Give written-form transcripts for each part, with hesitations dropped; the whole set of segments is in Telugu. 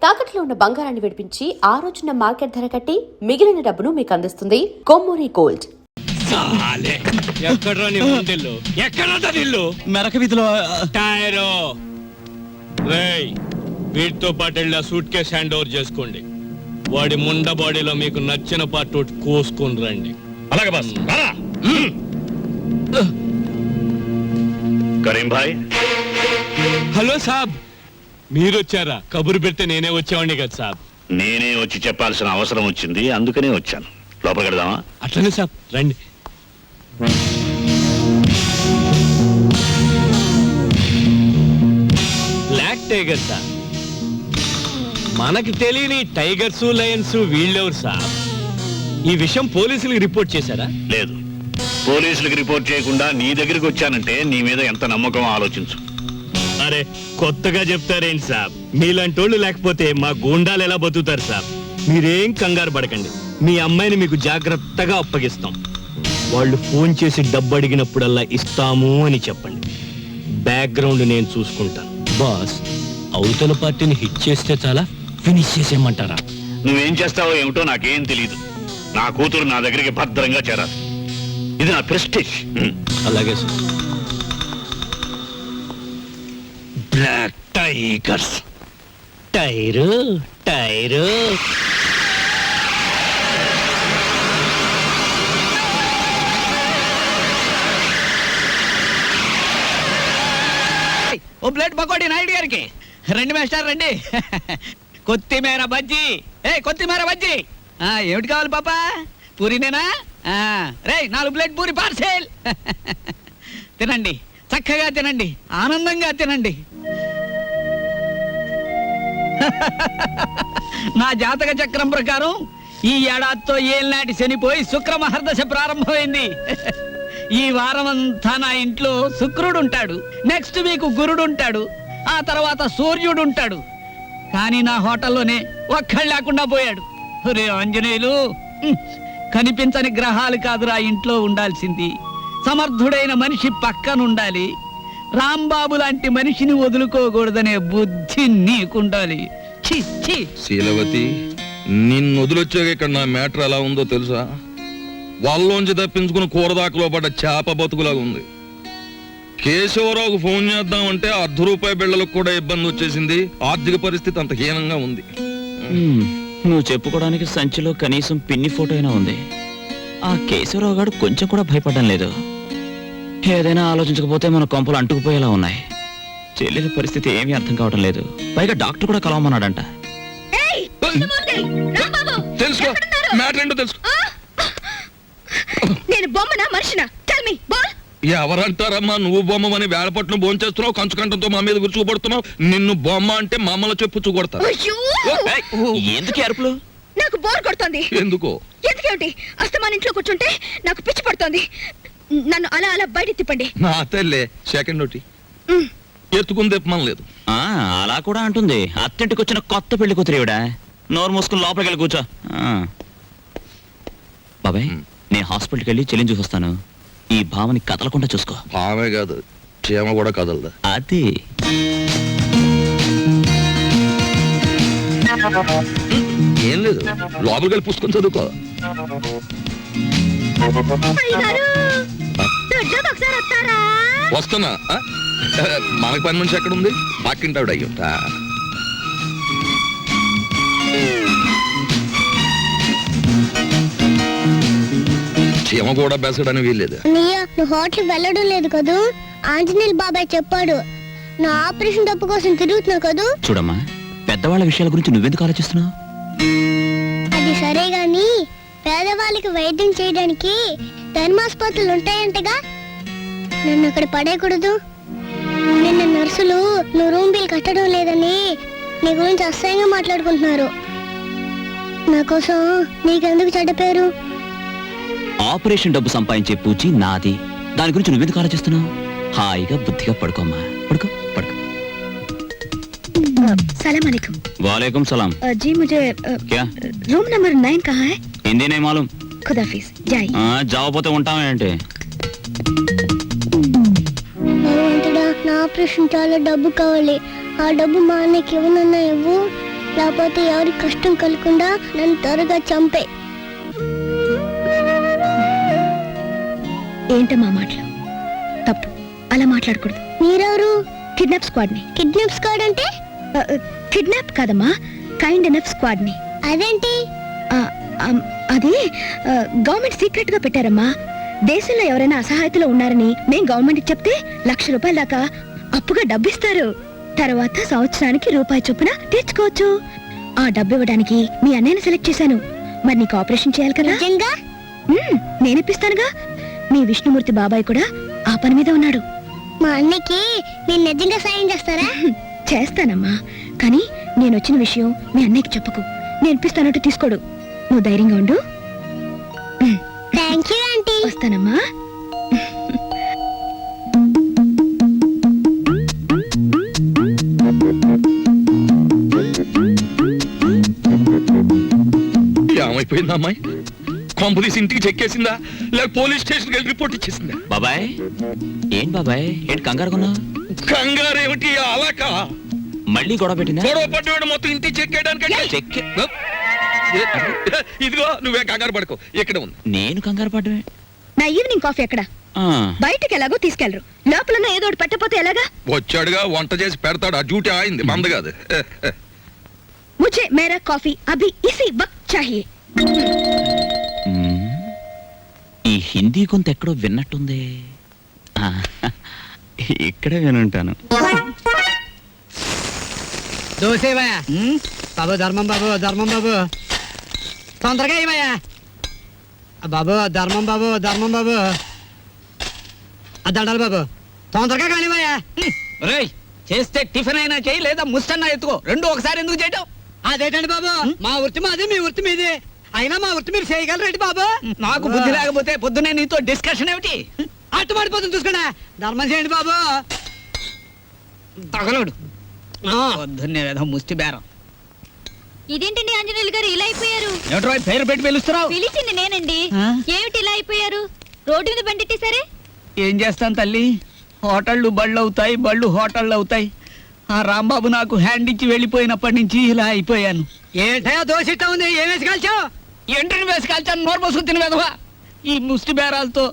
తాకట్లో ఉన్న బంగారాన్ని విడిపించి ఆ రోజున మార్కెట్ ధర కట్టి మిగిలిన డబ్బును మీకు అందిస్తుంది కొమ్మూరి గోల్డ్. మెరక వీధిలో టైరో వీటితో పాటు వెళ్ళి సూట్ కేసు హ్యాండ్ ఓవర్ చేసుకోండి. వాడి ముండ బాడీలో మీకు నచ్చిన పార్ట్ ఒకటి కోసుకొని రండి. అలాగే బాస్. కరీం భాయ్. హలో సాబ్, మీరు వచ్చారా? కబురు పెడితే నేనే వచ్చేవాడిని కదా సాబ్. నేనే వచ్చి చెప్పాల్సిన అవసరం వచ్చింది, అందుకనే వచ్చాను. లోపలికి వెళ్దామా? అట్లనే సాబ్, రండి. Black tiger sir. మనకి తెలియని టైగర్స్ లయన్స్ వీళ్ళెవరు సార్? ఈ విషయం పోలీసులకు రిపోర్ట్ చేశారా? లేదు, పోలీసులకు రిపోర్ట్ చేయకుండా నీ దగ్గరికి వచ్చానంటే నీ మీద ఎంత నమ్మకం ఆలోచించు. అరే కొత్తగా చెప్తారేంటి సాబ్? మీలాంటి వాళ్ళు లేకపోతే మా గూండాలు ఎలా బతుకుతారు సాబ్? మీరేం కంగారు పడకండి, మీ అమ్మాయిని మీకు జాగ్రత్తగా అప్పగిస్తాం. వాళ్ళు ఫోన్ చేసి డబ్బు అడిగినప్పుడల్లా ఇస్తాము అని చెప్పండి. బ్యాక్గ్రౌండ్ నేను చూసుకుంటాను. బాస్, అవతల పార్టీని హిట్ చేస్తే చాలా, ఫినిష్ చేసేయమంటారా? నువ్వేం చేస్తావో ఏమిటో నాకేం తెలీదు. నా కూతురు నా దగ్గరికి భద్రంగా చేరాలి. ఇది నా ప్రెస్టీజ్. అలాగే సార్. Black tigers. టైరు టైరు. ఓ ప్లేట్ పకోడీ నాయుడు గారికి. రండి మాస్టర్ రండి. కొత్తిమీర బజ్జీ. కొత్తిమీర బజ్జీ. ఏమిటి కావాలి పాపా? పూరినేనా? రే 4 ప్లేట్ పూరి పార్సెల్. తినండి, చక్కగా తినండి, ఆనందంగా తినండి. నా జాతక చక్రం ప్రకారం ఈ ఏడాదితో ఏళ్ళనాటి శనిపోయి శుక్రమహర్దశ ప్రారంభమైంది. ఈ వారం అంతా నా ఇంట్లో శుక్రుడు ఉంటాడు, నెక్స్ట్ వీక్ గురుడు ఉంటాడు, ఆ తర్వాత సూర్యుడు ఉంటాడు. కానీ నా హోటల్లోనే ఒక్కళ్ళు లేకుండా పోయాడు. రే ఆంజనేయులు, కనిపించని గ్రహాలు కాదురా ఇంట్లో ఉండాల్సింది. సమర్థుడైన మనిషి పక్కనుండాలి. రాంబాబు లాంటి మనిషిని వదులుకోకూడదనే బుద్ధి నీకుండాలి. శీలవతి, నిన్ను వదిలొచ్చాక ఇక్కడ నా మ్యాటర్ ఎలా ఉందో తెలుసా? వాళ్ళలోంచి తప్పించుకుని కూరదాకలో పడ్డ చేప బతుకులాగా ఉంది. కేశవరావుకు ఫోన్ చేద్దామంటే ₹1/2 బిళ్ళలకు కూడా ఇబ్బంది వచ్చేసింది. ఆర్థిక పరిస్థితి అంత హీనంగా ఉంది. నువ్వు చెప్పుకోవడానికి సంచిలో కనీసం పిన్ని ఫోటో అయినా ఉంది. ఆ కేశవరావు గారు కొంచెం కూడా భయపడడం లేదు. ఏదైనా ఆలోచించకపోతే మన కొంపలు అంటుకుపోయేలా ఉన్నాయి. చెల్లెల పరిస్థితి ఏమీ అర్థం కావడం లేదు. పైగా డాక్టర్ కూడా కలవమన్నాడంట. తెలుసుకో, మ్యాటర్ ఏంటో తెలుసుకో. నేను బొమ్మనా మనిషినా? Tell me ball. ఎవరంటారమ్మా నువ్వు బొమ్మని? వేళపట్నం భోంచేస్తున్నావు, కంచుకంఠంతో మా మీద విరుచుకుపడుతున్నావు. నిన్ను బొమ్మ అంటే మామూలు చెప్పు చూకొడతా. ఎందుకు అరుపులు? నాకు బోర్ కొడుతోంది. ఎందుకో? ఎందుకేమిటి? అస్తమాన్ ఇంట్లో కూర్చుంటే నాకు పిచ్చి పడుతోంది. నన్ను అలా అలా బయట తిప్పండి. నా తల్లే సెకండ్ ఒకటి ఎత్తుకుని తిప్పమనలేదు. అలా కూడా అంటుంది. అత్తింటికి వచ్చిన కొత్త పెళ్లి కూతురేవిడా. నోరు మూసుకుని లోపలికి వెళ్ళి కూర్చో. బాబాయ్, నేను హాస్పిటల్కి వెళ్ళి చెల్లిని చూసొస్తాను. ఈ భావని కదలకుండా చూసుకో. భావే కాదు, క్షేమ కూడా కదలదా. అది ఏం లేదు, లోపలికి వెళ్ళి పుస్తకం చదువుకో. వస్తున్నా. మనకు పని మనిషి ఎక్కడ ఉంది? పక్కింటావిడ అయ్యుంటా. చీమ కూడా బెసడని వీల్లేదు. నువ్వు హోటల్ వెళ్ళడం లేదు కదూ? ఆంజనేయులు బాబాయ్ చెప్పాడు. నా ఆపరేషన్ డబ్బు కోసం తిరుగుతున్నావు కదూ? చూడమ్మా, పెద్దవాళ్ళ విషయాల గురించి నువ్వెందుకు ఆలోచిస్తున్నావు? అది సరే గాని పేదవాళ్ళకి వైద్యం చేయడానికి ధర్మాసుపత్రులు ఉంటాయంటగా, నన్ను అక్కడ పడేయకూడదు. నిన్న నర్సులు నువ్వు రూమ్ బిల్ కట్టడం లేదని నీ గురించి అసహ్యంగా మాట్లాడుకుంటున్నారు. నా కోసం నీకెందుకు చెడ్డ పేరు? ఆపరేషన్ డబ్బు సంపాదించే పూచి నాది. దాని గురించి నువ్వెందుకు ఆలోచిస్తున్నావు? హాయిగా బుద్ధిగా పడుకోమ్మా. పడుకో పడుకో. सलाम अलैकुम। वालेकुम सलाम। जी मुझे क्या रूम नंबर 9 कहाँ है? हिंदी नहीं मालूम। खुदाफिज। जाइए। जाओ పోతే ఉంటామేంటి? భగవంతుడా, నా ఆపరేషన్ చాలా డబ్బు కావాలి. ఆ డబ్బు మా అన్నకి ఇవ్వనన్నా ఇవ్వు. లేకపోతే ఎవరి కష్టం కలగకుండా నన్ను త్వరగా చంపే. ఏంటమ్మా మాటలు? తప్పు, అలా మాట్లాడకూడదు. మీరెవరు? కిడ్నాప్ స్క్వాడ్ ని. కిడ్నాప్ స్క్వాడ్ అంటే? కిడ్నాప్ కాదమ్మా, కైండ్ ఎనఫ్ స్క్వాడ్ ని. అదేంటి? అది గవర్నమెంట్ సీక్రెట్ గా పెట్టారమ్మా. దేశంలో ఎవరైనా అసహాయతలో ఉన్నారని మేం గవర్నమెంట్ చెప్తే ₹1,00,000 దాకా అప్పుగా డబ్బిస్తారు. తర్వాత సంవత్సరానికి రూపాయి చొప్పున తెచ్చుకోవచ్చు. ఆ డబ్బు ఇవ్వడానికి మీ అన్నయ్యని సెలెక్ట్ చేశాను. మరి నీకు ఆపరేషన్ చేయాలి కదా. నిజంగా? నేనిప్పిస్తానుగా. మీ విష్ణుమూర్తి బాబాయ్ కూడా ఆ పని మీద ఉన్నాడు. మా అన్నకి మీరు నిజంగా సాయం చేస్తారా? చేస్తానమ్మా, కానీ నేను వచ్చిన విషయం మీ అన్నయ్యకి చెప్పకు. నేను ఇప్పిస్తానంటూ తీసుకోడు. నువ్వు ధైర్యంగా ఉండు. Thank you aunty. వస్తానమ్మా. ఏమైపోయిందా అమ్మాయి? కొంపదీసి ఇంటికి చెక్కేసిందా లేక పోలీస్ స్టేషన్కి వెళ్ళి రిపోర్ట్ ఇచ్చేసిందా? బాబాయ్ ఏంటి బాబాయ్, ఏంటి కంగారు కొన్నా? కంగారేమిటి అలాక? మళ్ళీ గొడవ పెట్టిందా? గొడవ పడ్డవాడు మొత్తం ఇంటికి చెక్కేయడానికంటే చెక్ ఇదిగో నువ్వే కంగారు పడుకో, ఇక్కడ ఉంది. నేను కంగారు పడ్డమే. నా ఈవినింగ్ కాఫీ ఎక్కడ? బయటకి ఎలాగో తీసుకెళ్లరు. లోపల ఏదో ఒకటి పెట్టకపోతే ఎలాగా? వచ్చాడుగా వంట చేసి పెడతాడు. ఆ డ్యూటీ ఆయింది, మంద కాదు. ముझे मेरा कॉफी अभी इसी वक्त चाहिए. ఈ హిందీ కొంత ఎక్కడో విన్నట్టుంది. ఆ, ఇక్కడే వినుంటాను. దోసేవయ్యా బాబు, ధర్మం బాబు, ధర్మం బాబు, తొందరగా ఏమయ్యా బాబు, ధర్మం బాబు, ధర్మం బాబు, దండాలి బాబు, తొందరగా కానివయ్యా. రేయ్, చేస్తే టిఫిన్ అయినా చేయి, లేదా ముస్తన్నా ఎత్తుకో. రెండు ఒకసారి ఎందుకు చేయటం? అదేంటండి బాబు, మా వృత్తి మాది, మీ వృత్తి మీది. అయినా మా వృత్తి మీరు చేయగలరేంటి బాబు? నాకు బుద్ధి లేకపోతే పొద్దునే నీతో డిస్కషన్ ఏమిటి? అట్టుబడిపోతుంది చూసుకోండి. ధర్మం చేయండి బాబు. తగలడు పొద్దున్నే ఏదో ముష్టి బేరం. ఇదేంటండి ఆంజనేయులు గారు ఇలా అయిపోయారు? ఏమిట్రా పేరు పెట్టి పిలుస్తున్నావు? పిలిచింది నేనండి. ఆ? ఏమిటి ఇలా అయిపోయారు? రోడ్డు మీద బండిట్టేసరే. ఏం చేస్తాను తల్లి, హోటళ్ళు బళ్ళు అవుతాయి, బళ్ళు హోటళ్ళు అవుతాయి. ఆ రాంబాబు నాకు హ్యాండ్ ఇచ్చి వెళ్ళిపోయినప్పటి నుంచి ఇలా అయిపోయాను. ఏంటయా దోషిట్ట ఉంది, ఏం వేసి కాల్చావు? ఏంటని వేసి కాల్చాను, నోరు పోసుకుని తిని వెదవా. ఈ ముష్టి బేరాలతో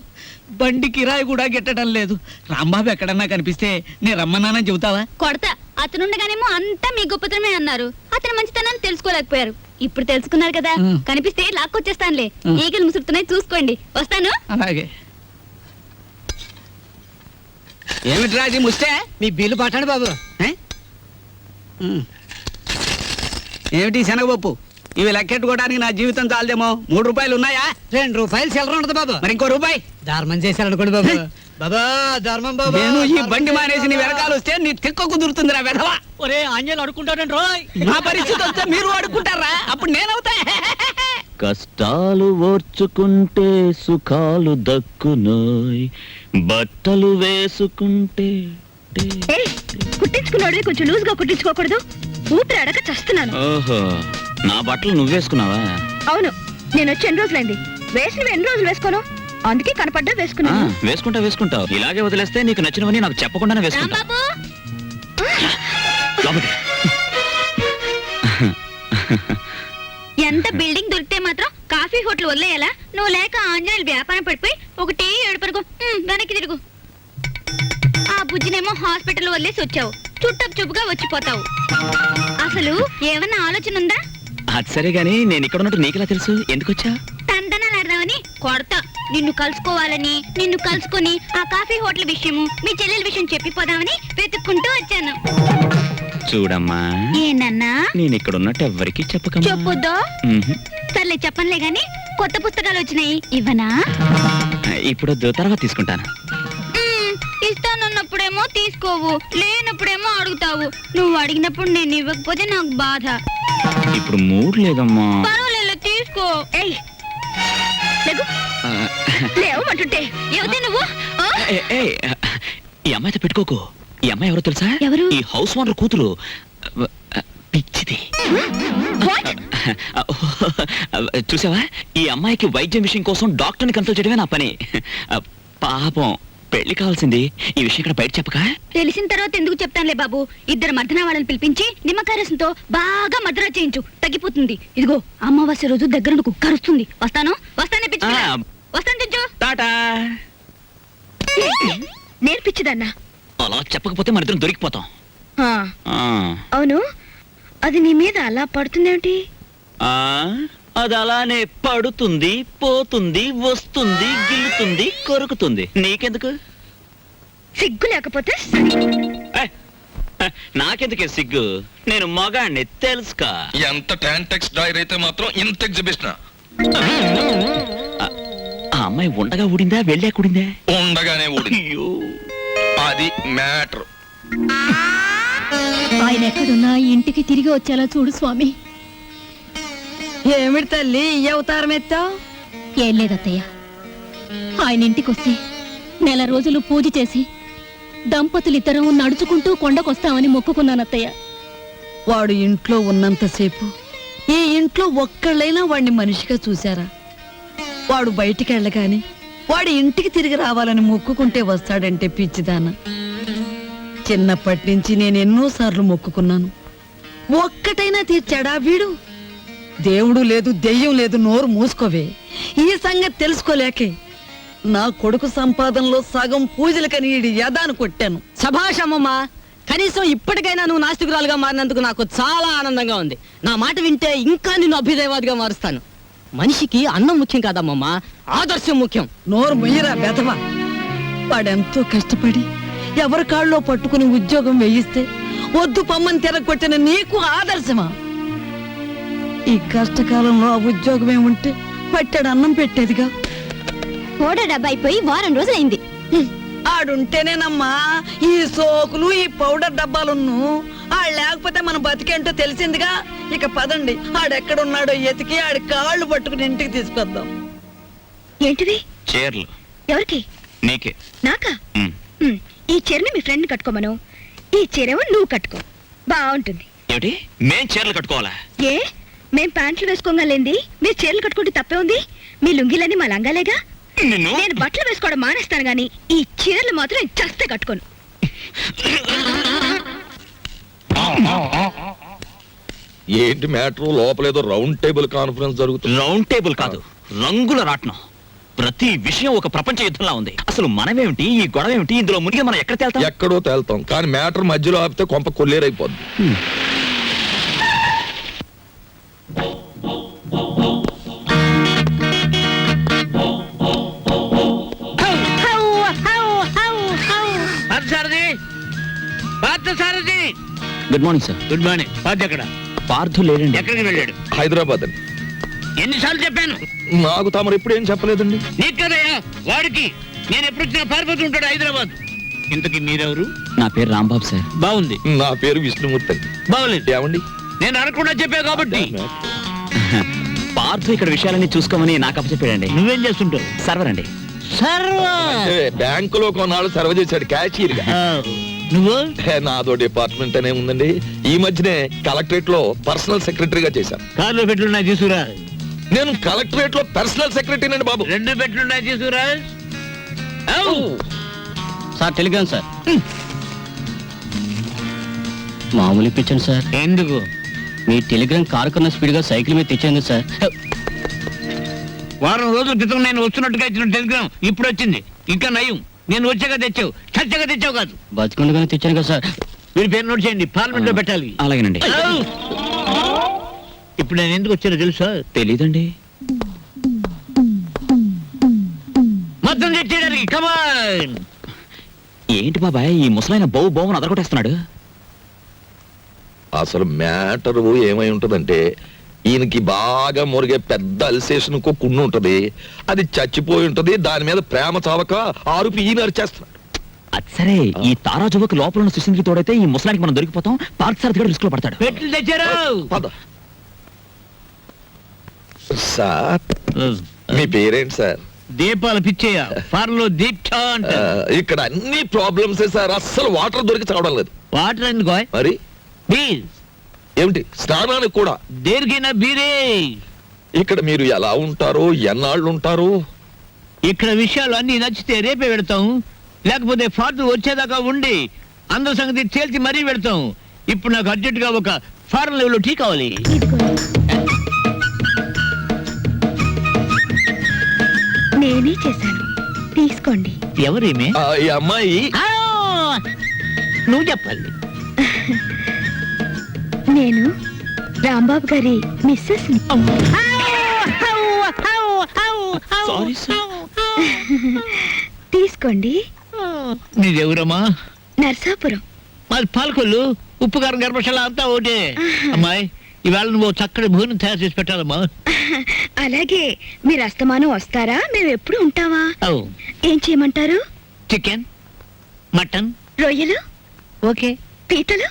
బండి కిరాయి కూడా గిట్టడం లేదు. రాంబాబు ఎక్కడన్నా కనిపిస్తే నేను రమ్మన్నానని చెబుతావా? కొడతా. అతనుండగానేమో అంతా మీ గొప్పతనమే అన్నారు. అతను మంచితనాన్ని తెలుసుకోలేకపోయారు. ఇప్పుడు తెలుసుకున్నారు కదా, కనిపిస్తే లాక్కొచ్చేస్తానులే. ఈగలు ముసురుతున్నాయి, చూసుకోండి. వస్తాను. అలాగే. ఏమిటి రాజీ ముస్తే? మీ బిల్లు పట్టండి బాబు. ఏమిటి శనగపప్పు? ఇవి లెక్కెట్టుకోవడానికి నా జీవితం చాలదేమో. ₹3 ఉన్నాయా? ₹2 చిల్లర ఉండదు బాబు. మరి ఇంకో రూపాయి ధర్మం చేశారనుకోండి బాబు. బాబా ధర్మం బాబు. నేను ఈ బండి మానేసి నీ వెనకాల వస్తే నీ తిక్క కుదురుతుందిరా వెధవా. ఒరే ఆంజనేయులు అడుకుంటాడండి రోయ్. నా పరిస్థితి వస్తే మీరు అడుకుంటారా? అప్పుడు నేనవుతా. కష్టాలు ఓర్చుకుంటే సుఖాలు దక్కునోయ్, బట్టలు వేసుకుంటే కుట్టించుకున్నాడు కొంచెం లూజ్ గా కుట్టించుకోకూడదు. ఊపిరి అడక చస్తున్నాను. ఓహో, నా బట్టలు నువ్వేసుకున్నావా? అవును, నేను వచ్చి ఎన్ని రోజులైంది. వేసినవి ఎన్ని రోజులు వేసుకోను, అందుకే కనపడ్డా వేసుకున్నాను. వేసుకుంటావు. ఇలాగే వదిలేస్తే నీకు నచ్చినవని నాకు చెప్పకుండానే వేసుకుంటా. రాంబాబు, ఎంత బిల్డింగ్ దొరికితే మాత్రం కాఫీ హోటల్ వదిలేయాలా? నువ్వు లేక ఆంజనేయులు వ్యాపారం పడిపోయి ఒకటే ఏడుపరుగు. వెనక్కి తిరుగు. ఆ బుజ్జినేమో హాస్పిటల్ వదిలేసి వచ్చావు. చుట్టపు చూపుగా వచ్చిపోతావు. అసలు ఏమన్నా ఆలోచన ఉందా? అది సరే గానీ నేను ఇక్కడ ఉన్నట్టు నీకెలా తెలుసు? ఎందుకు వచ్చా? తందనాలు ఆడదామని కొడతా. నిన్ను కలుసుకోవాలని, నిన్ను కలుసుకుని ఆ కాఫీ హోటల్ విషయము, మీ చెల్లెల విషయం చెప్పిపోదామని వెతుక్కుంటూ వచ్చాను. చూడమ్మా, ఏనన్నా? నేను ఇక్కడ ఉన్నట్టు ఎవ్వరికి చెప్పకమ్మా. చెప్పొద్దా? సర్లే చెప్పనులే గాని, కొత్త పుస్తకాలు వచ్చినాయి, ఇవ్వనా? ఇప్పుడు తర్వాత తీసుకుంటాను. ఇస్తానన్నప్పుడేమో తీసుకోవు, లేనప్పుడేమో అడుగుతావు. నువ్వు అడిగినప్పుడు నేను ఇవ్వకపోతే నాకు బాధ. ఇప్పుడు మూడ్ లేదమ్మా. పర్వాలేదు, తీసుకో. ఏయ్, లేగు. లేవమంటుంటే ఎవతే నువ్వు? ఆ? ఈ అమ్మాయితో పెట్టుకోకు. ఈ అమ్మాయి ఎవరో తెలుసా? ఎవరు? ఈ హౌస్ ఓనర్ కూతురు. పిచ్చిది. What? చూసావా, ఈ అమ్మాయికి వైద్యం విషయం కోసం డాక్టర్ని కన్సల్ట్ చేయడమే నా పని. పాపం పెళ్లి కావాల్సింది ఈ విషయం ఇక్కడ బయట చెప్పక తెలిసిన తర్వాత ఎందుకు చెప్తానులే బాబు. ఇద్దరు మర్దన వాళ్ళని పిలిపించి నిమ్మకాయ రసంతో బాగా మద్రా చేయించు, తగ్గిపోతుంది. ఇదిగో అమావాస్య రోజు దగ్గర కుక్క అరుస్తుంది. వస్తానే పిచ్చి పిల్ల. ఆ. వస్తాను తెచ్చు. టాటా. నేర్పించదన్నా. అలా చెప్పకపోతే మన ఇద్దరం దొరికిపోతాం. ఆ, ఆ. అవును, అది నీ మీద అలా పడుతుందేమిటి? ఆ, అది అలానే పడుతుంది, పోతుంది, వస్తుంది, గిల్లుతుంది, కొరుకుతుంది. నీకెందుకు? సిగ్గు లేకపోతే సరే. ఏ, నాకెందుకే సిగ్గు? నేను మగాణ్ణి తెలుసుకా. ఎంత టాంటెక్స్ డైర్ అయితే మాత్రం ఇంత ఎగ్జిబిషన్ ఆ అమ్మాయి ఉండగా ఊడిందా, వెళ్ళాక ఊడిందా? ఉండగానే ఊడి. అయ్యో, అది మ్యాటర్. ఆయన ఎక్కడున్నా ఇంటికి తిరిగి వచ్చేలా చూడు స్వామి. ఏమిటి తల్లి ఈ అవతారం ఎత్తావు? ఏం లేదత్తయ్య, ఆయన ఇంటికి వస్తే నెల రోజులు పూజ చేసి దంపతులిద్దరం నడుచుకుంటూ కొండకొస్తామని మొక్కుకున్నానత్తయ్య. వాడు ఇంట్లో ఉన్నంతసేపు ఈ ఇంట్లో ఒక్కళ్ళైనా వాడిని మనిషిగా చూశారా? వాడు బయటికి వెళ్ళగాని వాడి ఇంటికి తిరిగి రావాలని మొక్కుకుంటే వస్తాడంటే పిచ్చిదాన. చిన్నప్పటి నుంచి నేను ఎన్నోసార్లు మొక్కుకున్నాను, ఒక్కటైనా తీర్చాడా వీడు? దేవుడు లేదు, దెయ్యం లేదు, నోరు మూసుకోవే. ఈ సంగతి తెలుసుకోలేకే నా కొడుకు సంపాదనలో సగం పూజలకని ఈడి యదాను కొట్టాను. సభాషమ్మమ్మా, కనీసం ఇప్పటికైనా నువ్వు నాస్తికురాలుగా మారినందుకు నాకు చాలా ఆనందంగా ఉంది. నా మాట వింటే ఇంకా నిన్ను అభ్యుదయవాదిగా మారుస్తాను. మనిషికి అన్నం ముఖ్యం కాదమ్మమ్మా, ఆదర్శం ముఖ్యం. నోరు మొయ్యరా బెదవా. వాడెంతో కష్టపడి ఎవరి కాళ్ళలో పట్టుకుని ఉద్యోగం వేయిస్తే వద్దు పమ్మని తిరగొట్టిన నీకు ఆదర్శమా? ఈ కష్టకాలంలో ఆ ఉద్యోగమే ఉంటే పట్టాడు అన్నం పెట్టేదిగా. ఓడ డబ్బా అయిపోయి వారం రోజులైంది. ఆడుంటేనేనమ్మా ఈ సోకులు, ఈ పౌడర్ డబ్బాలున్ను. ఆడు లేకపోతే మన బతికేంటో తెలిసిందిగా. ఇక పదండి, ఆడెక్కడున్నాడో ఎతికి ఆడి కాళ్ళు పట్టుకుని ఇంటికి తీసుకొద్దాం. ఏంటిది? చీరలు ఎవరికి? నీకే. నాకా? ఉమ్. ఈ చీరని మీ ఫ్రెండ్ కట్టుకోమను, ఈ చీరేమో నువ్వు కట్టుకో, బాగుంటుంది. ఏమిటి, మేం చీరలు కట్టుకోవాలా? ఏ, మేం ప్యాంట్లు వేసుకోగలేంది మీరు చీరలు కట్టుకుంటే తప్పే ఉంది? మీ లుంగిలని మా లంగాలేగా. నిన్ను నేను బట్టలు వేసుకోవడం మానేస్తాను గాని ఈ చీరలు మాత్రం నేను చస్తే కట్టుకోను. ఏంటి మ్యాటర్? లోపలేదో రౌండ్ టేబుల్ కాన్ఫరెన్స్ జరుగుతుంది. రౌండ్ టేబుల్ కాదు, రంగుల రాట్నం. ప్రతి విషయం ఒక ప్రపంచ యుద్ధంలా ఉంది. అసలు మనమేమిటి, ఈ గొడవ ఏమిటి, ఇందులో మునిగి మనం ఎక్కడ తేల్తాం? ఎక్కడో తేల్తాం, కానీ మ్యాటర్ మధ్యలో ఆపితే కొంప కొల్లేరైపోద్ది. Parthasarathi, good morning sir. Good morning. Partha ఎక్కడ? పార్థు లేడండి. ఎక్కడికి వెళ్ళాడు? హైదరాబాద్ అండి. ఎన్నిసార్లు చెప్పాను? నాకు తమరు ఎప్పుడు ఏం చెప్పలేదండి. నీకు కదయ్యా, వాడికి. నేను ఎప్పుడు వచ్చినా పారిపోతూ ఉంటాడు హైదరాబాద్. ఇంతకీ మీరెవరు? నా పేరు రాంబాబు సార్. బాగుంది. నా పేరు విష్ణుమూర్తి అండి. బాగులేదు. ఏమండి? నేను అనకుండా చెప్పా కాబట్టి. పార్థు ఇక్కడ విషయాలన్నీ చూసుకోమని నాకు అప్పచెప్పాడండి. నువ్వేం చేస్తుంటావు? సర్వర్ అండి. అంటే బ్యాంకులో కొన్నాళ్ళు సర్వ్ చేశాడు క్యాషియర్ గా. నువ్వు? నాదో డిపార్ట్మెంట్ అనే ఉందండి. ఈ మధ్యనే కలెక్టరేట్ లో పర్సనల్ సెక్రటరీగా చేశాను. కార్లో పెట్లున్నాయి తీసుకురా. నేను కలెక్టరేట్ లో పర్సనల్ సెక్రటరీనండి బాబు. 2 పెట్లున్నాయి తీసుకురా. Sir Telegram sir. మామూలు ఇప్పించండి సార్. ఎందుకు? మీ టెలిగ్రామ్ కారు కన్నా స్పీడ్ గా సైకిల్ మీద తెచ్చాను సార్. వారం రోజుల క్రితం నేను వస్తున్నట్టుగా ఇచ్చిన టెలిగ్రామ్ ఇప్పుడు వచ్చింది. ఇంకా నయం, నేను వచ్చాక తెచ్చావు, చచ్చాక తెచ్చావు కాదు. బతికుండగానే తెచ్చాను కదా సార్. మీరు పేరు నోట్ చేయండి, పార్లమెంట్ లో పెట్టాలి. అలాగేనండి. ఇప్పుడు నేను ఎందుకు వచ్చానో తెలుసా? తెలీదండి. మొత్తం తెచ్చేయడానికి. కమాన్. ఏంటి బాబాయ్, ఈ ముసలైన బౌ బౌని అదరగొట్టేస్తున్నాడు? అసలు మ్యాటర్ ఏమై ఉంటదంటే, ఈయనకి బాగా మురిగే పెద్ద అల్సేషన్ కున్ను ఉంటది. అది చచ్చిపోయి ఉంటది. దాని మీద ప్రేమ చావక ఆరుపి ఈయన అరిచేస్తున్నాడు. అది సరే, ఈ తారాజువకు లోపల ఉన్న సుశీంద్రి తోడైతే ఈ ముసలానికి మనం దొరికిపోతాం. పార్థసారథి గారు రిస్క్ లో పడతాడు. పెట్లు తెచ్చారు. పద. సార్, మీ పేరేంటి సార్? దీపాలు పిచ్చేయ. ఫార్లో దీక్ష అంట. ఇక్కడ అన్ని ప్రాబ్లమ్స్ సార్. అస్సలు వాటర్ దొరికి చావడం లేదు. వాటర్ ఎందుకో? మరి బీర్. ఏమిటి, స్నానానికి కూడా? దేనికైనా బీరే. ఇక్కడ మీరు ఎలా ఉంటారు, ఎన్నాళ్ళు ఉంటారు? ఇక్కడ విషయాలు అన్ని నచ్చితే రేపే పెడతాం, లేకపోతే ఫాదర్ వచ్చేదాకా ఉండి అందరి సంగతి తేల్చి మరీ పెడతాం. ఇప్పుడు నాకు అర్జెంట్ గా ఒక ఫారెన్ లెవెల్ టీ కావాలి. ఇదిగోండి. నేనే చేశాను, తీసుకోండి. ఎవరేమే? ఈ అమ్మాయి నువ్వు చెప్పాలి. నేను రాంబాబు గారి మిస్సెస్. Sorry sir. తీసుకోండి. నీదెవరమ్మా? నర్సాపురం. మాది పాలకొల్లు. ఉప్పు కారం గర్భశాల అంతా ఒకటే. అమ్మాయి ఇవాళ నువ్వు చక్కటి భోజనం తయారు చేసి పెట్టాలమ్మా. అలాగే. మీరు అస్తమానం వస్తారా? మేము ఎప్పుడు ఉంటావా? ఏం చేయమంటారు? చికెన్, మటన్, రొయ్యలు, ఓకే పీతలు,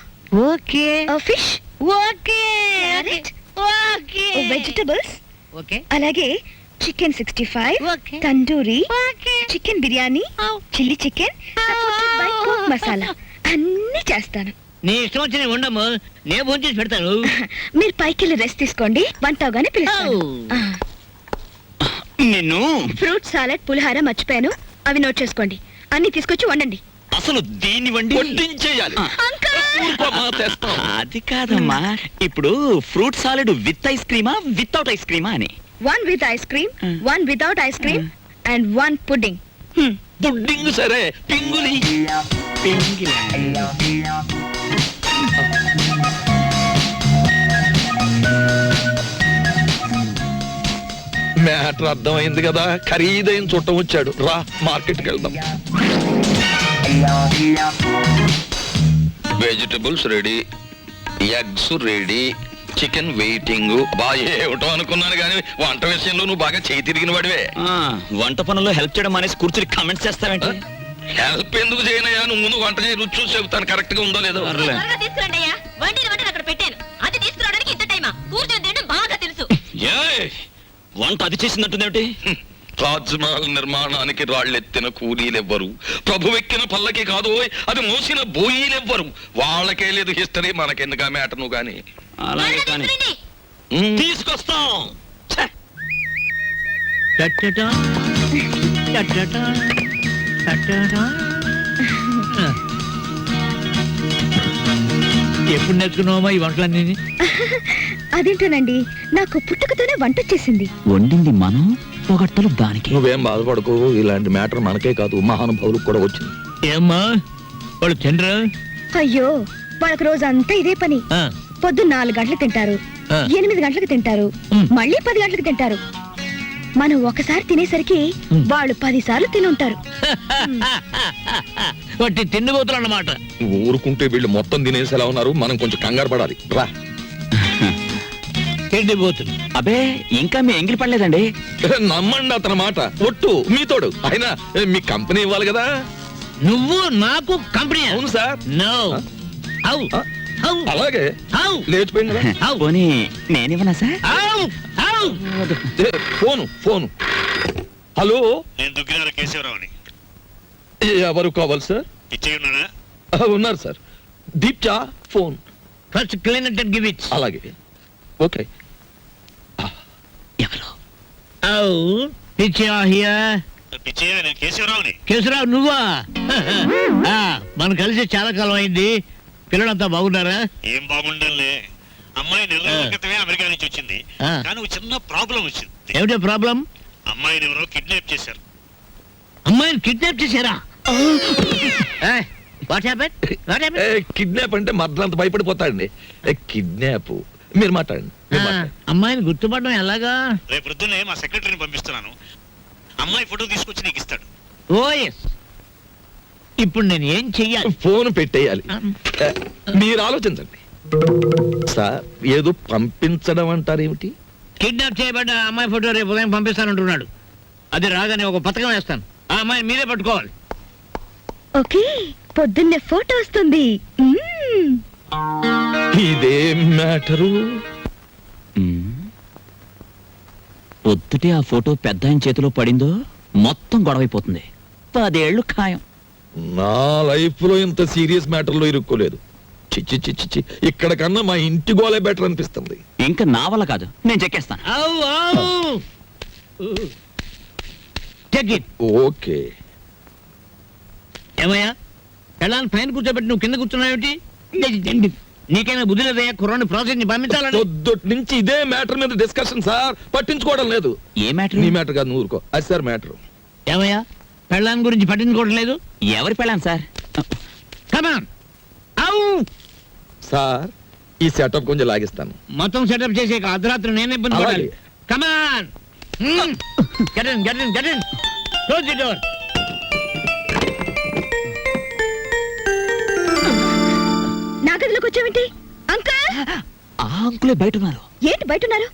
okay fish, okay carrot, okay vegetables, okay అలాగే chicken 65, Okay. Tandoori, Okay. Chicken biryani, chilli chicken, supported by cook masala అన్ని చేస్తాను. నీ ఇష్టం వచ్చి ఉండము. నేను ఫోన్ చేసి పెడతాను. మీరు పైకి వెళ్ళి రెస్ట్ తీసుకోండి, వంట అవగానే పిలుస్తాను. నిన్ను ఫ్రూట్ సాలెడ్, పులిహార మర్చిపోయాను, అవి నోట్ చేసుకోండి. అన్ని తీసుకొచ్చి వండండి. అసలు దీన్ని వండి వడ్డించేయాలి. ఊరుకోమ్మా, తెస్తాం. అది కాదమ్మా, ఇప్పుడు ఫ్రూట్ సాలెడ్ విత్ ఐస్ క్రీమా వితౌట్ ఐస్ క్రీమా అని. 1 with ice cream, 1 without ice cream, and 1 pudding. Pudding సరే, పింగులి. మ్యాటర్ అర్థమైంది కదా. ఖరీదైన చుట్టం వచ్చాడు. రా, మార్కెట్కి వెళ్దాం. Vegetables ready, eggs ready, chicken waiting. బాగా ఏమిటో అనుకున్నాను కానీ వంట విషయంలో నువ్వు బాగా చేయి తిరిగిన వాడివే. వంట పనుల్లో హెల్ప్ చేయడం అనేసి కూర్చుని కామెంట్స్ చేస్తావేంటి? హెల్ప్ ఎందుకు చేయనయ్యా? నువ్వు ముందు వంట చేయి, రుచి చూసి చెబుతాను కరెక్ట్ గా ఉందో లేదో. ఏయ్, వంట అది చేసిందంటుందేమిటి? తాజ్ మహల్ నిర్మాణానికి రాళ్ళెత్తిన కూలీలెవ్వరు, ప్రభువెక్కిన పల్లకి కాదు, అది మోసిన బోయీలెవ్వరు. వాళ్ళకే లేదు హిస్టరీ, మనకెందుకు ఆ మ్యాటర్ నువ్వు కానీ. అలాగే కానీ తీసుకొస్తాం. ఛే! టట్టటా, టట్టటా, టట్టటా. ఎప్పుడు నేర్చుకున్నావమ్మా ఈ వంటలన్నీ? అదేంటోనండి, నాకు పుట్టుకతోనే వంట వచ్చేసింది. వండింది మనం, పొగట్టలు దానికి. నువ్వేం బాధపడకు, ఇలాంటి మ్యాటర్ మనకే కాదు మహానుభావులకు కూడా వచ్చింది. ఏమ్మా వాళ్ళు తినరా? అయ్యో, వాళ్ళకి రోజంతా ఇదే పని. పొద్దున్న 4 గంటలకు తింటారు, 8 గంటలకు తింటారు, మళ్ళీ 10 గంటలకు తింటారు. మనం ఒకసారి తినేసరికి వాళ్ళు 10 సార్లు తినుంటారు. వాటి తిండిపోతులు అన్నమాట. నువ్వు ఊరుకుంటే వీళ్ళు మొత్తం తినేసేలా ఉన్నారు, మనం కొంచెం కంగారు పడాలి. రా. తిండిపోతులు. అబే, ఇంకా మీ ఎంగిలి పడలేదండి. నమ్మండి అతని మాట, ఒట్టు మీతోడు. అయినా మీ కంపెనీ ఇవ్వాలి కదా. నువ్వు నాకు కంపెనీ? అవును సార్. నో. హౌ? హౌ? అలాగే హౌ? లేచిపోయింది కదా. హౌ? పోనీ నేనివ్వనా sir? How? How? Phone. Hello, నేను దుగ్గినార కేశవరావుని. ఎవరు కావాలి సార్? ఇచ్చే ఉన్నానా? ఉన్నారు సార్. దీప్చా phone. First clean it and give it. అలాగే, ఓకే. ఎవరు? హౌ? పిచ్చా హియర్. పిచ్చే, నేను కేశవరావుని. కేశవరావు నువ్వా? మనం కలిసి చాలా కాలం అయింది. పిల్లలంతా బాగున్నారా? ఏం బాగుండంలే. అమ్మాయి నెల రోజుల క్రితమే అమెరికా నుంచి వచ్చింది, కానీ ఒక చిన్న ప్రాబ్లం వచ్చింది. ఏమిటో ప్రాబ్లం? అమ్మాయిని ఎవరో కిడ్నాప్ చేశారు. అమ్మాయిని కిడ్నాప్ చేశారా? What happen? What happen? Kidnap అంటే మర్దలంత భయపడిపోతాడండి. కిడ్నాప్ మీరు మాట్లాడండి. అమ్మాయిని గుర్తుపడడం ఎలాగా? రేపు పొద్దున్నే మా సెక్రటరీని పంపిస్తున్నాను. అమ్మాయి ఫోటో తీసుకొచ్చి నీకు ఇస్తాడు. ఓ ఎస్. ఇప్పుడు నేను ఏం చెయ్యాలి? ఫోన్ పెట్టేయాలి. మీరు ఆలోచించండి సార్. ఏదో పంపించడం అంటారేమిటి? కిడ్నాప్ చేయబడ్డ అమ్మాయి ఫోటో రేపు ఉదయం పంపిస్తానంటున్నాడు. అది రాగానే ఒక పథకం వేస్తాను. ఆ అమ్మాయి మీరే పట్టుకోవాలి. ఓకే, పొద్దున్నే ఫోటో వస్తుంది. ఇదేం మ్యాటరు? పొద్దుటే ఆ ఫోటో పెద్ద ఆయన చేతిలో పడిందో మొత్తం గొడవైపోతుంది. 10 ఏళ్ళు ఖాయం. నా లైఫ్ లో ఇంత సీరియస్ మ్యాటర్ లో ఇరుక్కోలేదు. చిచ్చి చిచ్చి చి, ఇక్కడ కన్నా మా ఇంటి గోలే బెటర్ అనిపిస్తుంది. ఇంకా నా వల్ల కాదు, నేను చెక్కేస్తాను. ఓకే. ఏమయ్యా పెళ్ళాన్ని పైన కూర్చోబెట్టి నువ్వు కింద కూర్చున్నావేంటి? నీకైనా బుద్ధి లేదయ్యా కుర్రాన్ని ప్రాసెస్ ని పంపించాలని. పొద్దుటి నుంచి ఇదే మ్యాటర్ మీద డిస్కషన్ సార్, పట్టించుకోవడం లేదు. ఏ మ్యాటర్? నీ మ్యాటర్ కాదు, నువ్వు ఊరుకో. అది సార్ మ్యాటర్. ఏమయ్యా పెళ్ళాన్ని గురించి పట్టించుకోవట్లేదు? ఎవరి పెళ్ళాను సార్? కమాన్ అవు సార్ ఈ సెటప్ కొంచెం లాగిస్తాను. మొత్తం సెటప్ చేసే అర్ధరాత్రి నేను ఇబ్బంది పడాలి. అలాగే. Come on get in get in get in close the door. నా గదిలోకి వచ్చావేంటి అంకల్? ఆ అంకులే బయట ఉన్నారు. ఏంటి బయట ఉన్నారు?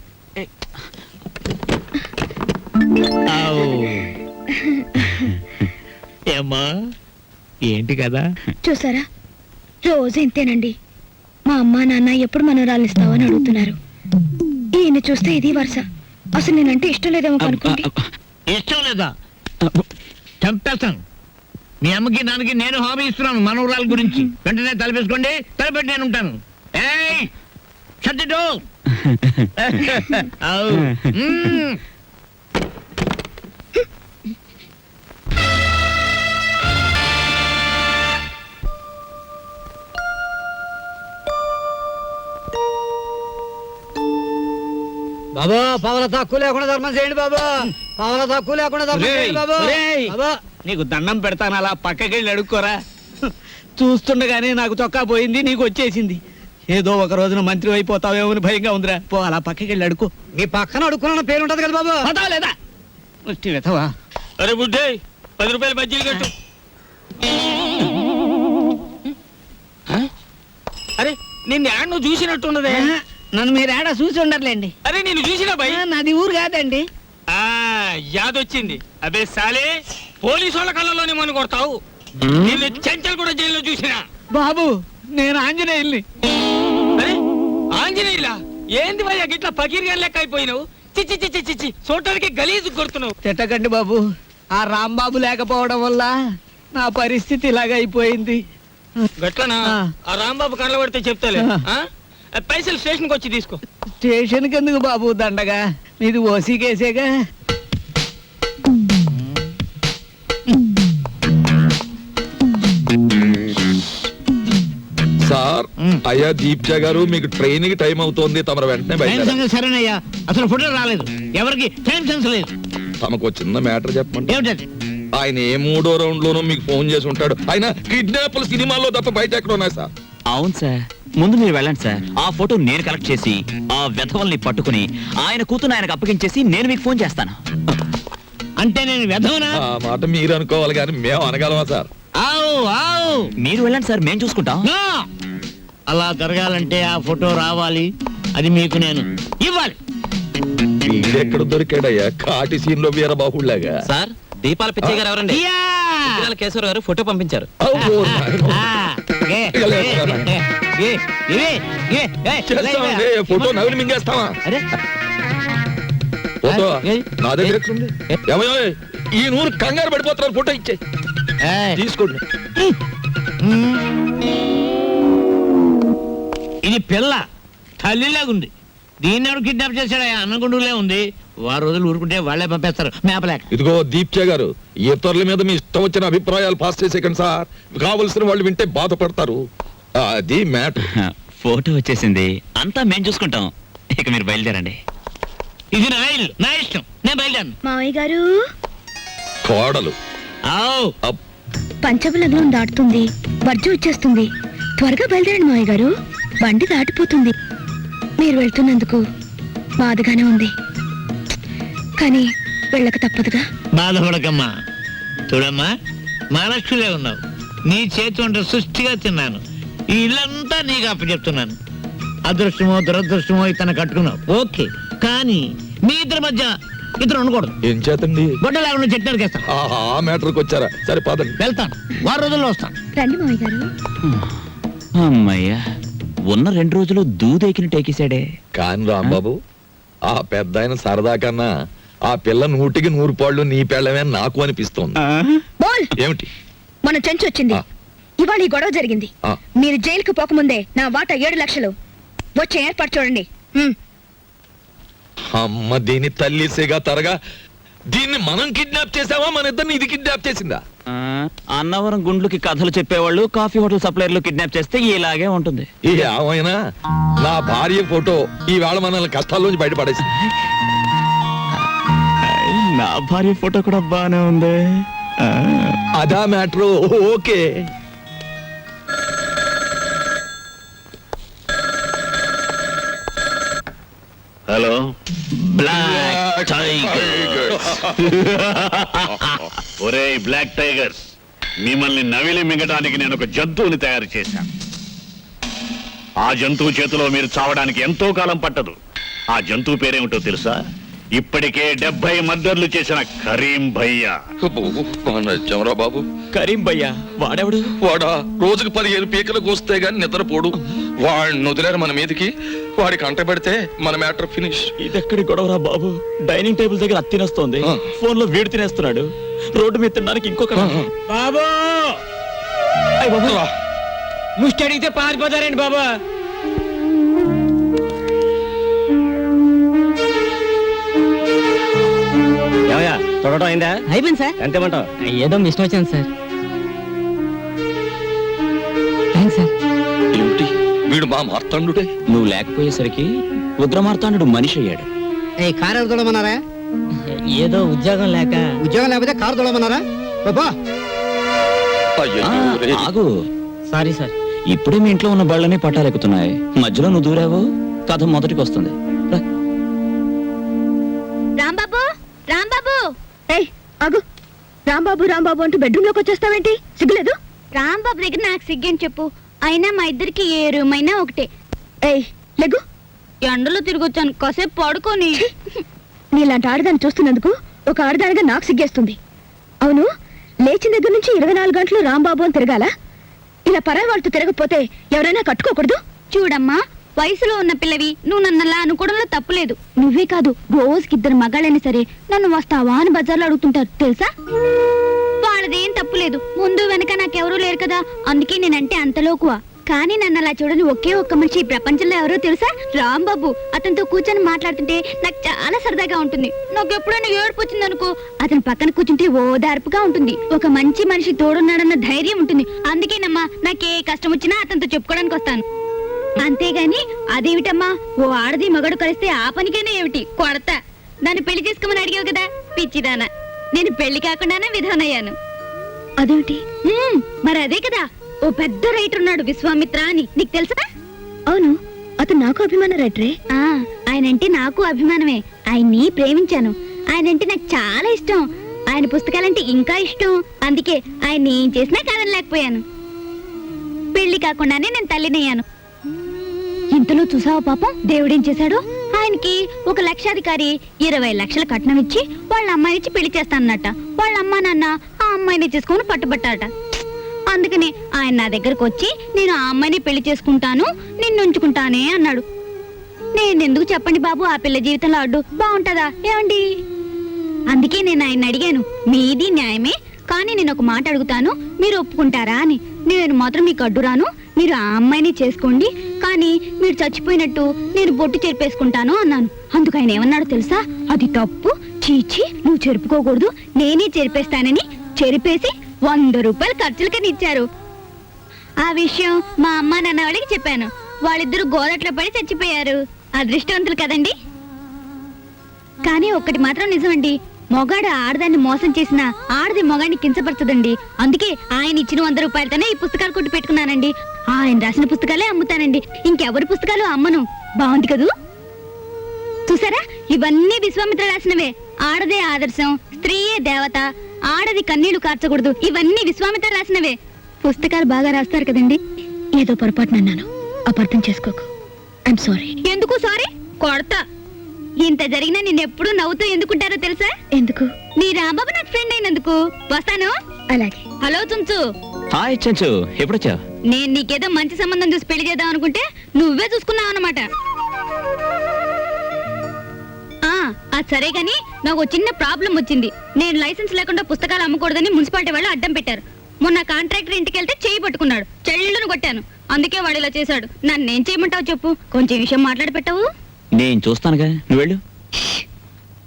ఏమ్మా ఏంటి కదా? చూసారా, రోజు ఇంతేనండి. మా అమ్మా నాన్న ఎప్పుడు మనవరాలు ఇస్తావని అడుగుతున్నారు. ఈయన చూస్తే ఇది వరుస. అసలు నేనంటే ఇష్టం లేదేమో కనుక్కోండి. ఇష్టం లేదా? చంపేస్తాను. మీ అమ్మకి నాన్నకి నేను హామీ ఇస్తున్నాను మనవరాల గురించి. వెంటనే తలపేసుకోండి, తలపెట్టి నేను ఉంటాను. ఏయ్ షట్ ది డోర్. ఔ. మ్మ్. బాబా పవల తక్కువ లేకుండా ధర్మం చేయండి బాబా. పవల తక్కువ లేకుండా ధర్మం చేయండి బాబా. ఒరేయ్, బాబా నీకు దండం పెడతాను, అలా పక్కకెళ్ళి అడుక్కోరా. చూస్తుండగానే నాకు చొక్కా పోయింది, నీకు వచ్చేసింది. ఏదో ఒక రోజున మంత్రి అయిపోతావేమో అని భయంగా ఉందిరా. పో అలా పక్కకెళ్ళి అడుకో. మీ పక్కన అడుక్కున్న పేరు ఉంటది కదా బాబా. పతావా లేదా? ముష్టి వెతవా. అరే బుడ్డే 10 రూపాయలు బజ్జీలు కట్టు. అరే నిన్ను యాడ్ నువ్వు చూసినట్టున్నదే. నన్ను మీరు ఏడా చూసి ఉండర్లేండి. అరే నేను చూసినా భయ్. నాది ఊరు కాదండి. యాదొచ్చింది. అదే సాలే పోలీసు వాళ్ళ కళ్ళలోనే మన కొడతావు. నిన్ను చెంచల్ కూడా జైల్లో చూసినా. బాబు నేను ఆంజనేయుల్ని. అరే ఆంజనేయులా? ఏంది భయ్యా గిట్లా పకీర్గా లెక్క అయిపోయినావు? చిచ్చి చిచ్చి చిచ్చి చూడటానికి గలీజు కొడుతున్నావు. తిట్టకండి బాబు, ఆ రాంబాబు లేకపోవడం వల్ల నా పరిస్థితి ఇలాగ అయిపోయింది. గట్లనా? ఆ రాంబాబు కళ్ళ పడితే చెప్తాలే. పైసలు స్టేషన్కి వచ్చి తీసుకో. స్టేషన్కి ఎందుకు బాబు దండగా? నీది ఓసీ కేసేగా. సార్ అయ్యా దీప్జ గారు, మీకు ట్రైన్ కి టైం అవుతోంది, తమరు వెంటనే బయట. సరేనయ్యా, అసలు ఫోటో రాలేదు, ఎవరికి టైం సెన్స్ లేదు. తమకు చిన్న మ్యాటర్ చెప్పండి. ఏమిటది? ఆయన ఏ 3వ రౌండ్ లోనూ మీకు ఫోన్ చేసి ఉంటాడు. ఆయన కిడ్నాప్ల సినిమాల్లో తప్ప బయట ఎక్కడ ఉన్నాయి సార్? అవును సార్, ముందు మీరు వెళ్ళండి సార్. ఆ ఫోటో నేను కలెక్ట్ చేసి ఆ వెధవల్ని పట్టుకుని ఆయన కూతురు ఆయనకు అప్పగించేసి నేను మీకు ఫోన్ చేస్తాను. అంటే నేను వెధవనా? ఆ మాట మీరు అనుకోవాలి కానీ మేము అనగలమా సార్? ఆవు ఆవు. మీరు వెళ్ళండి సార్, మేము చూసుకుంటాం. నో! అలా జరగాలంటే ఆ ఫోటో రావాలి, అది మీకు నేను ఇవ్వాలి. వీడెక్కడ దొరికాడయ్యా కాటి సీన్ లో వీరబాహుళ్లాగా? సార్ దీపాల పిచ్చయ్య గారు ఎవరండి? యా! కేశవర్ గారు ఫోటో పంపించారు. అబ్బో, నాయనో. ఆ, ఏ, ఏ, ఏ, ఏ, ఏ, చేస్తామండి, ఫోటో నవిలి మింగేస్తావా? అరే ఫోటో ఏ? నా దగ్గర ఎక్కడుంది? ఏమయ్యో, ఈ నూరు కంగారు పడిపోతున్నారు, ఫోటో ఇచ్చే ఏయ్. తీసుకోండి. ఇది పిల్ల తల్లిలాగుంది. దీన్ని ఎవరు కిడ్నాప్ చేశాడా? అన్నగుండులే ఉంది. వారు రోజులు ఊరుకుంటే వాళ్ళే పంపేస్తారు మేపలేక. ఇదిగో దీప్చే గారు, ఇతరుల మీద మీ ఇష్టం వచ్చిన అభిప్రాయాలు పాస్ చేసేకండి సార్. కావలసిన వాళ్ళు వింటే బాధపడతారు. అది మ్యాటర్. ఫోటో వచ్చేసింది, అంతా మేము చూసుకుంటాం. ఇక మీరు బయలుదేరండి. ఇది నా ఇల్లు, నా ఇష్టం, నేను బయలుదేరను. మావయ్య గారు, కోడలు ఆవ్. అప్. పంచబలగ్నం దాటుతుంది, వర్జం వచ్చేస్తుంది. త్వరగా బయలుదేరండి మావయ్య గారు, బండి దాటిపోతుంది. మీరు వెళ్తున్నందుకు బాధగానే ఉంది, కానీ వెళ్ళక తప్పదుగా. బాధపడకమ్మా. చూడమ్మా, మహాలక్ష్మిలే ఉన్నావు. నీ చేతి వంట సృష్టిగా తిన్నాను. ఈ ఇల్లంతా నీకు అప్పచెప్తున్నాను. అదృష్టమో దురదృష్టమో ఇతను కట్టుకున్నావు, ఓకే. కానీ మీ ఇద్దరి మధ్య ఇద్దరు ఉండకూడదు. ఏం చేతండి? గొడ్డ లేకుండా చెట్టు నరికేస్తాను. ఆ మ్యాటర్కి వచ్చారా? సరే పదండి. వెళ్తాను, 6 రోజుల్లో వస్తాను. రండి మావయ్య గారు. అమ్మయ్యా, ఉన్న 2 రోజులు దూదెకిని టేకేశాడే. కాని రాంబాబు, ఆ పెద్ద ఆయన సరదా కన్నా ఆ పిల్ల 100కి 100 పాళ్ళు నీ పెళ్ళమే నాకు అనిపిస్తోంది. బోల్! ఏమిటి? మన చెంచు వచ్చింది. ఆ. ఇవాళ ఈ గొడవ జరిగింది. ఆ. మీరు జైలుకు పోకముందే నా వాటా 7 లక్షలు వచ్చే ఏర్పాటు చూడండి. అమ్మ దీని తల్లి సిగా తరగా, దీన్ని మనం కిడ్నాప్ చేసావా, మన ఇద్దరిని ఇది కిడ్నాప్ చేసిందా? అన్నవరం గుండ్లకి కథలు చెప్పేవాళ్ళు కాఫీ హోటల్ సప్లైర్లు కిడ్నాప్ చేస్తే ఇలాగే ఉంటుంది. ఏమైనా నా భార్య ఫోటో ఈవేళ మనల్ని కష్టాల్లోంచి బయటపడేసింది. నా భార్య ఫోటో కూడా బానే ఉంది. అదా matter. Okay. Hello. Black tiger. ఒరేయ్ బ్లాక్ టైగర్స్, మిమ్మల్ని నవిలి మింగడానికి నేను ఒక జంతువుని తయారు చేశాను. ఆ జంతువు చేతిలో మీరు చావడానికి ఎంతో కాలం పట్టదు. ఆ జంతువు పేరేమిటో తెలుసా? ఇప్పటికే 70 మర్డర్లు చేసిన కరీం భయ్యా. చమరా బాబు. కరీం భయ్యా వాడెవడు? వాడా రోజుకు 15 పీకలకు వస్తే గాని నిద్రపోడు. వాడిని వదిలేరు మన మీదకి. వాడికి అంట పెడితే మన మ్యాటర్ ఫినిష్. ఇదెక్కడి గొడవరా బాబు? డైనింగ్ టేబుల్ దగ్గర అత్తి తినేస్తోంది, ఫోన్ లో వీడు తినేస్తున్నాడు, రోడ్డు మీద తినడానికి ఇంకొక బాబు ముష్టి అడిగితే పారిపోతారండి బాబా. తొడటం అయిందా? అయిపోయింది సార్. ఎంతేమంటావు? ఏదో మిషన్ వచ్చింది సార్. Thanks sir. ఏమిటి వీడు మా మార్తాండుడే? నువ్వు లేకపోయేసరికి ఉగ్రమార్తాండు మనిషి అయ్యాడు. కారు ఎవరు తోడమన్నారా? ఏదో ఉద్యోగం లేకపోతే కారు తోడమన్నారా బాబా? ఆగు. Sorry sir. ఇప్పుడే మీ ఇంట్లో ఉన్న బళ్ళనే పట్టాలెక్కుతున్నాయి, మధ్యలో నువ్వు దూరావు, కథ మొదటికి వస్తుంది. రా. రాంబాబు, రాంబాబు. ఏయ్ ఆగు. రాంబాబు రాంబాబు అంటూ బెడ్రూమ్ లోకి వచ్చేస్తావేంటి? సిగ్గులేదు? రాంబాబు దగ్గర నాకు సిగ్గని చెప్పు. అయినా మా ఇద్దరికి ఏ రూమ్ అయినా ఒకటే. ఏయ్ లెగ్గు. ఎండలో తిరిగొచ్చాను, కాసేపు పడుకొని. నీలాంటి ఆడదాన్ని చూస్తున్నందుకు ఒక ఆడదానిగా నాకు సిగ్గేస్తుంది. అవును, లేచిన దగ్గర నుంచి 24 గంటలు రాంబాబు అని తిరగాల? ఇలా పరాయి వాళ్ళతో తిరగకపోతే ఎవరైనా కట్టుకోకూడదు? చూడమ్మా, వయసులో ఉన్న పిల్లవి, నువ్వు నన్నలా అనుకోవడంలో తప్పులేదు. నువ్వే కాదు, రోజుకి 2 మగాళ్ళైనా సరే నన్ను వస్తావా అని బజార్లో అడుగుతుంటారు తెలుసా? వాళ్ళదేం తప్పులేదు, ముందు వెనక నాకెవరూ లేరు కదా, అందుకే నేనంటే అంతలోకువా. కానీ నన్ను అలా చూడని ఒకే ఒక్క మనిషి ఈ ప్రపంచంలో ఎవరో తెలుసా? రాంబాబు. అతనితో కూర్చొని మాట్లాడుతుంటే నాకు చాలా సరదాగా ఉంటుంది. నాకు ఎప్పుడైనా ఏడుపు వచ్చిందనుకో, అతని పక్కన కూర్చుంటే ఓదార్పుగా ఉంటుంది. ఒక మంచి మనిషి తోడున్నాడన్న ధైర్యం ఉంటుంది. అందుకేనమ్మా నాకే కష్టం వచ్చినా అతనితో చెప్పుకోవడానికి వస్తాను. అంతేగాని అదేమిటమ్మా, ఓ ఆడది మగడు కలిస్తే ఆ పనికైనా ఏమిటి కొడతా. దాన్ని పెళ్లి చేసుకోమని అడిగావు కదా పిచ్చిదానా, నేను పెళ్లి కాకుండానే విధానయ్యాను. అదేమిటి? మరి అదే కదా, ఓ పెద్ద రైటర్ ఉన్నాడు విశ్వామిత్ర అని, నీకు తెలుసా? అవును, అతను నాకు అభిమాన రైటరే. ఆయనంటే నాకు అభిమానమే. ఆయన్ని ప్రేమించాను. ఆయనంటే నాకు చాలా ఇష్టం. ఆయన పుస్తకాలంటే ఇంకా ఇష్టం. అందుకే ఆయన్ని ఏం చేసినా కాదనలేకపోయాను. పెళ్లి కాకుండానే నేను తల్లినయ్యాను. ఇంతలో చూసావా పాపం దేవుడేం చేశాడు? ఆయనకి ఒక లక్షాధికారి 20 లక్షల కట్నం ఇచ్చి వాళ్ళ అమ్మాయినిచ్చి పెళ్లి చేస్తానన్నట. వాళ్ళ అమ్మా నాన్న ఆ అమ్మాయిని చేసుకుని పట్టుబట్టారట. అందుకని ఆయన నా దగ్గరకు వచ్చి నేను ఆ అమ్మాయిని పెళ్లి చేసుకుంటాను, నిన్ను ఉంచుకుంటానే అన్నాడు. నేనెందుకు చెప్పండి బాబు ఆ పిల్ల జీవితంలో అడ్డు బాగుంటదా ఏమండి? అందుకే నేను ఆయన అడిగాను, మీది న్యాయమే, కానీ నేను ఒక మాట అడుగుతాను, మీరు ఒప్పుకుంటారా అని. నేను మాత్రం మీకు అడ్డురాను, మీరు ఆ అమ్మాయిని చేసుకోండి, కానీ మీరు చచ్చిపోయినట్టు నేను బొట్టు చెరిపేసుకుంటాను అన్నాను. అందుకు ఆయన ఏమన్నాడు తెలుసా? అది తప్పు, చీచి, నువ్వు చెరుపుకోకూడదు, నేనే చెరిపేస్తానని చెరిపేసి 100 రూపాయలు ఖర్చులకని ఇచ్చారు. ఆ విషయం మా అమ్మ నాన్న వాళ్ళకి చెప్పాను. వాళ్ళిద్దరూ గోదట్లో పడి చచ్చిపోయారు. అదృష్టవంతులు కదండి. కానీ ఒక్కటి మాత్రం నిజమండి, మొగాడు ఆడదాన్ని మోసం చేసిన ఆడది మొగాడిని కించపరచదండి. అందుకే ఆయన ఇచ్చిన 100 రూపాయలతోనే ఈ పుస్తకాలు కొట్టి పెట్టుకున్నానండి. ఆయన రాసిన పుస్తకాలే అమ్ముతానండి, ఇంకెవరి పుస్తకాలు అమ్మను. బాగుంది కదూ? చూసారా, ఇవన్నీ విశ్వామిత్ర రాసినవే. ఆడదే ఆదర్శం, స్త్రీయే దేవత, ఆడది కన్నీళ్లు కార్చకూడదు, ఇవన్నీ విశ్వామిత్ర రాసినవే. పుస్తకాలు బాగా రాస్తారు కదండి. ఏదో పొరపాటునన్నాను, అపార్థం చేసుకోకు. I'm sorry. ఎందుకు సారీ? కొడతా. ఇంత జరిగినా నిన్నెప్పుడు నవ్వుతూ ఎందుకుంటారో తెలుసా? ఎందుకు? నీ రాంబాబు నాకు ఫ్రెండ్ అయినందుకు. వస్తాను. అలాగే. హలో చుంచు. హాయ్ చెంచు, ఎప్పుడొచ్చా? నేను నీకేదో మంచి సంబంధం చూసి పెళ్లి చేద్దాం అనుకుంటే నువ్వే చూసుకున్నావు అన్నమాట. అది సరే గాని నాకు చిన్న ప్రాబ్లం వచ్చింది. నేను లైసెన్స్ లేకుండా పుస్తకాలు అమ్మకూడదని మున్సిపాలిటీ వాళ్ళు అడ్డం పెట్టారు. మొన్న కాంట్రాక్టర్ ఇంటికి వెళ్తే చేయి పట్టుకున్నాడు, చెల్లును కొట్టాను. అందుకే వాడు ఇలా చేశాడు. నన్నేం చేయమంటావు చెప్పు? కొంచెం విషయం మాట్లాడి పెట్టావు. నేను చూస్తానుగా, నువ్వు వెళ్ళు.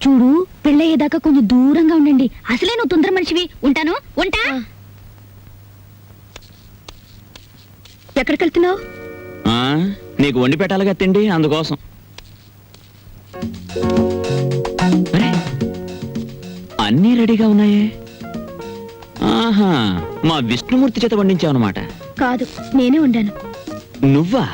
చూడు, పెళ్ళయ్యేదాకా కొంచెం దూరంగా ఉండండి. అసలే నువ్వు తొందర మనిషివి. ఉంటాను. ఉంటా. ఎక్కడికి వెళ్తున్నావు? ఆ, నీకు వండి పెట్టాలిగా తిండి, అందుకోసం. అరే, అన్నీ రెడీగా ఉన్నాయే. ఆహా, మా విష్ణుమూర్తి చేత వండించావు అనమాట. కాదు, నేనే ఉండాను. నువ్వా?